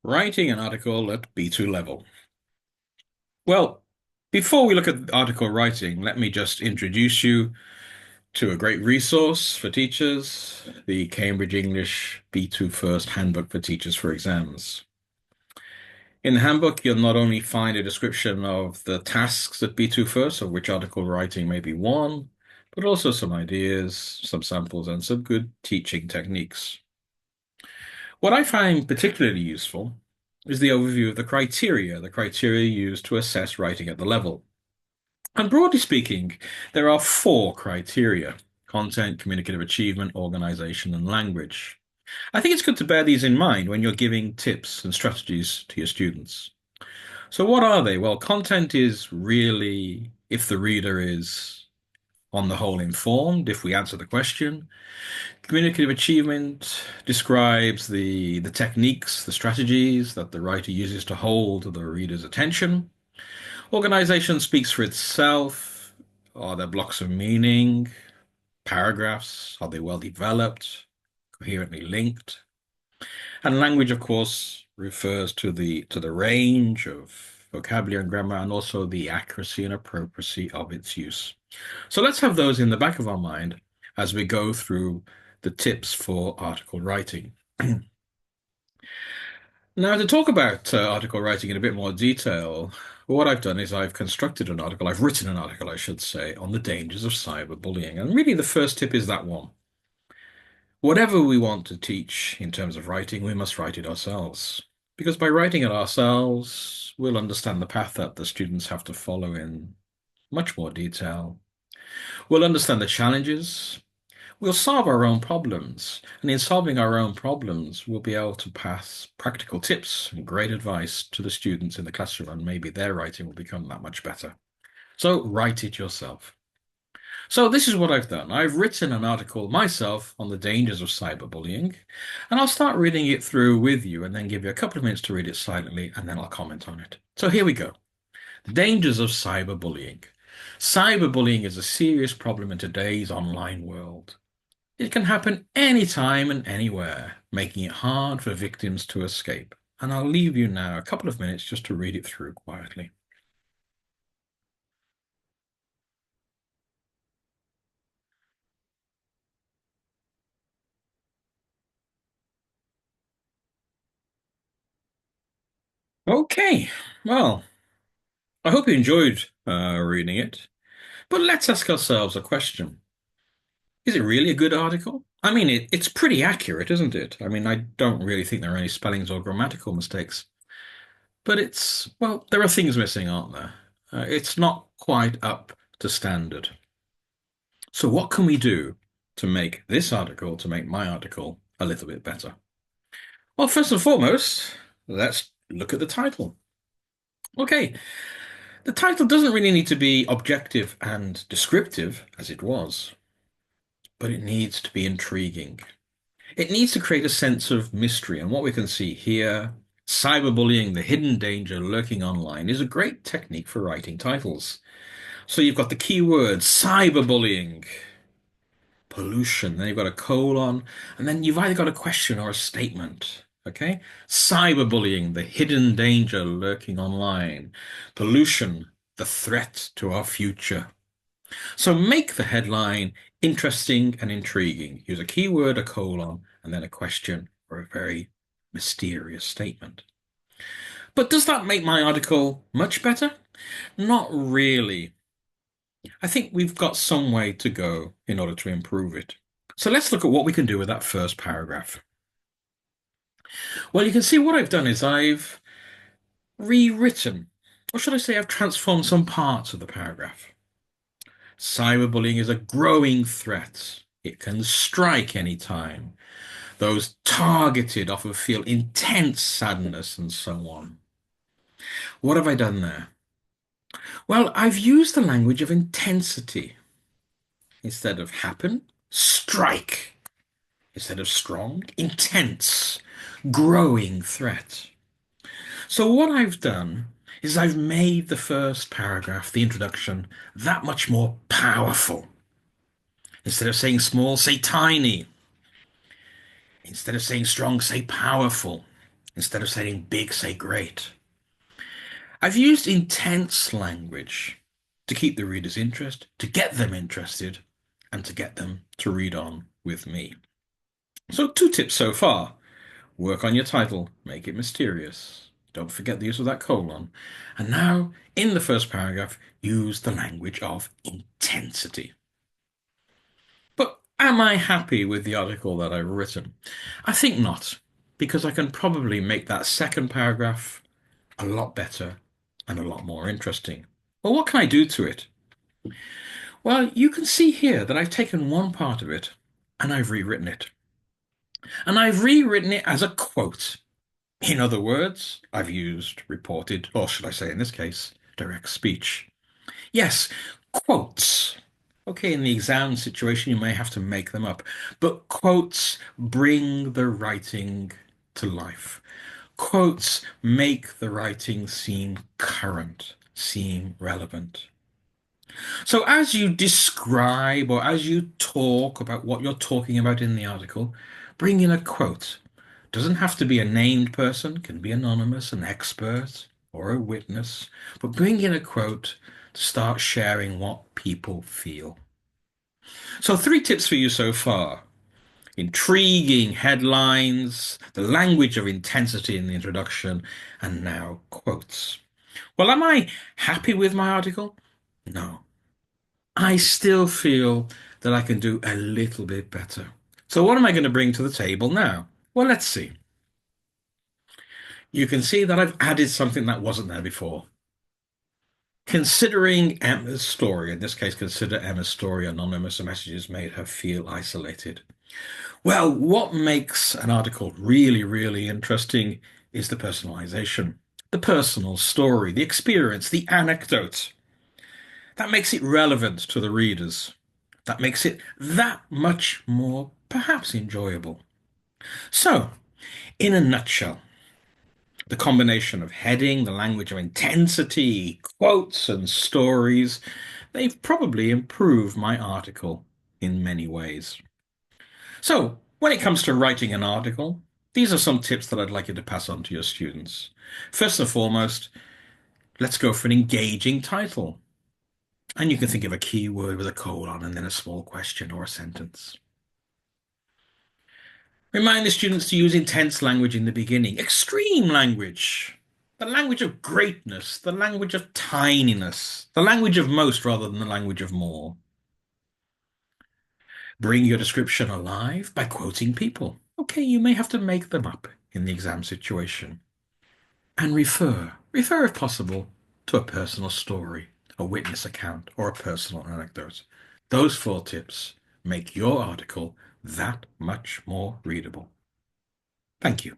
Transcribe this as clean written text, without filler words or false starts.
Writing an article at B2 level. Well, before we look at article writing, let me just introduce you to a great resource for teachers, the Cambridge English B2 First Handbook for Teachers for Exams. In the handbook, you'll not only find a description of the tasks at B2 First, of which article writing may be one, but also some ideas, some samples, and some good teaching techniques. What I find particularly useful is the overview of the criteria used to assess writing at the level. And broadly speaking, there are four criteria: content, communicative achievement, organization, and language. I think it's good to bear these in mind when you're giving tips and strategies to your students. So, what are they? Well, content is really if the reader is, on the whole, informed, if we answer the question. Communicative achievement describes the techniques, the strategies that the writer uses to hold the reader's attention. Organization speaks for itself. Are there blocks of meaning? Paragraphs? Are they well developed? Coherently linked? And language, of course, refers to the range of vocabulary and grammar, and also the accuracy and appropriacy of its use. So let's have those in the back of our mind as we go through the tips for article writing. Now, to talk about article writing in a bit more detail, what I've done is I've written an article, I should say, on the dangers of cyberbullying. And really, the first tip is that one. Whatever we want to teach in terms of writing, we must write it ourselves. Because by writing it ourselves, we'll understand the path that the students have to follow in much more detail. We'll understand the challenges. We'll solve our own problems. And in solving our own problems, we'll be able to pass practical tips and great advice to the students in the classroom, and maybe their writing will become that much better. So write it yourself. So this is what I've done. I've written an article myself on the dangers of cyberbullying, and I'll start reading it through with you and then give you a couple of minutes to read it silently, and then I'll comment on it. So here we go. The dangers of cyberbullying. Cyberbullying is a serious problem in today's online world. It can happen anytime and anywhere, making it hard for victims to escape. And I'll leave you now a couple of minutes just to read it through quietly. Okay, well, I hope you enjoyed reading it, but let's ask ourselves a question. Is it really a good article? I mean, it's pretty accurate, isn't it? I mean, I don't really think there are any spellings or grammatical mistakes, but well, there are things missing, aren't there? It's not quite up to standard. So what can we do to make my article a little bit better? Well, first and foremost, let's look at the title. Okay, the title doesn't really need to be objective and descriptive as it was, but it needs to be intriguing. It needs to create a sense of mystery. And what we can see here, cyberbullying, the hidden danger lurking online, is a great technique for writing titles. So you've got the keyword cyberbullying, pollution, then you've got a colon, and then you've either got a question or a statement. Okay? Cyberbullying, the hidden danger lurking online. Pollution, the threat to our future. So make the headline interesting and intriguing. Use a keyword, a colon, and then a question or a very mysterious statement. But does that make my article much better? Not really. I think we've got some way to go in order to improve it. So let's look at what we can do with that first paragraph. Well, you can see what I've done is I've rewritten, or should I say, I've transformed some parts of the paragraph. Cyberbullying is a growing threat. It can strike any time. Those targeted often feel intense sadness and so on. What have I done there? Well, I've used the language of intensity. Instead of happen, strike. Instead of strong, intense, growing threat. So what I've done is I've made the first paragraph, the introduction, that much more powerful. Instead of saying small, say tiny. Instead of saying strong, say powerful. Instead of saying big, say great. I've used intense language to keep the reader's interest, to get them interested, and to get them to read on with me. So, two tips so far. Work on your title, make it mysterious. Don't forget the use of that colon. And now, in the first paragraph, use the language of intensity. But am I happy with the article that I've written? I think not, because I can probably make that second paragraph a lot better and a lot more interesting. Well, what can I do to it? Well, you can see here that I've taken one part of it and I've rewritten it. And I've rewritten it as a quote. In other words, I've used reported, or should I say in this case, direct speech. Yes, quotes. Okay, in the exam situation, you may have to make them up, but quotes bring the writing to life. Quotes make the writing seem current, seem relevant. So as you describe or as you talk about what you're talking about in the article, bring in a quote. Doesn't have to be a named person, can be anonymous, an expert, or a witness, but bring in a quote to start sharing what people feel. So, three tips for you so far. Intriguing headlines, the language of intensity in the introduction, and now quotes. Well, am I happy with my article? No. I still feel that I can do a little bit better. So, what am I going to bring to the table now? Well, let's see. You can see that I've added something that wasn't there before. Considering Emma's story, in this case, consider Emma's story anonymous and messages made her feel isolated. Well, what makes an article really, really interesting is the personalization, the personal story, the experience, the anecdote. That makes it relevant to the readers. That makes it that much more, perhaps, enjoyable. So, in a nutshell, the combination of heading, the language of intensity, quotes, and stories, they've probably improved my article in many ways. So, when it comes to writing an article, these are some tips that I'd like you to pass on to your students. First and foremost, let's go for an engaging title. And you can think of a keyword with a colon and then a small question or a sentence. Remind the students to use intense language in the beginning, extreme language, the language of greatness, the language of tininess, the language of most rather than the language of more. Bring your description alive by quoting people. Okay, you may have to make them up in the exam situation. And refer if possible, to a personal story, a witness account, or a personal anecdote. Those four tips make your article that much more readable. Thank you.